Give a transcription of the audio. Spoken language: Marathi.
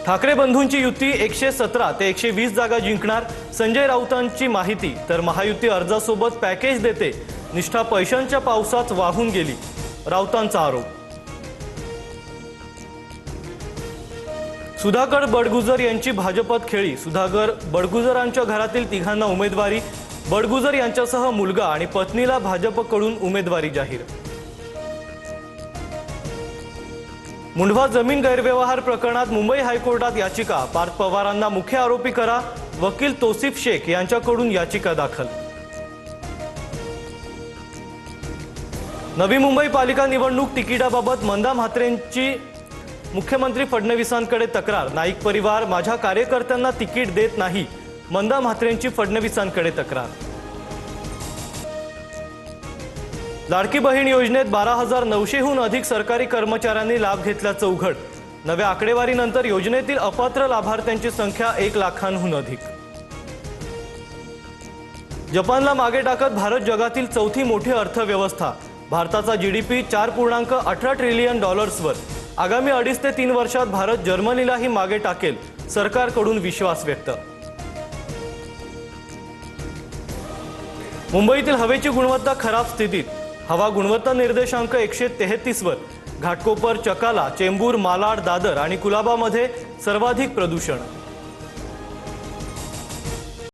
ठाकरे बंधूंची युती 117 ते 120 जागा जिंकणार। संजय राऊतांची माहिती। तर महायुती अर्जासोबत पॅकेज देते, निष्ठा पैशांच्या पावसात वाहून गेली, राऊतांचा आरोप। सुधाकर बडगुजर यांची भाजपत खेळी। सुधाकर बडगुजरांच्या घरातील तिघांना उमेदवारी। बडगुजर यांच्यासह मुलगा आणि पत्नीला भाजपकडून उमेदवारी जाहीर। मुंढवा जमीन गैरव्यवहार प्रकरणात मुंबई हायकोर्टात याचिका। पार्थ पवारांना मुख्य आरोपी करा। वकील तौसिफ शेख यांच्याकडून याचिका दाखल। नवी मुंबई पालिका निवडणूक तिकिटाबाबत मंदा म्हात्रेंची मुख्यमंत्री फडणवीसांकडे तक्रार। नाईक परिवार माझ्या कार्यकर्त्यांना तिकीट देत नाही, मंदा म्हात्रेंची फडणवीसांकडे तक्रार। लाडकी बहीण योजनेत 12,900हून अधिक सरकारी कर्मचाऱ्यांनी लाभ घेतल्याचं उघड। नव्या आकडेवारीनंतर योजनेतील अपात्र लाभार्थ्यांची संख्या 1 लाखांहून अधिक। जपानला मागे टाकत भारत जगातील चौथी मोठी अर्थव्यवस्था। भारताचा जीडीपी 4.18 ट्रिलियन डॉलर्सवर। आगामी 2.5 ते 3 वर्षात भारत जर्मनीलाही मागे टाकेल, सरकारकडून विश्वास व्यक्त। मुंबईतील हवेची गुणवत्ता खराब स्थितीत। हवा गुणवत्ता निर्देशांक 133 वर। घाटकोपर, चकाला, चेंबूर, मालाड, दादर आणि कुलाबामध्ये सर्वाधिक प्रदूषण।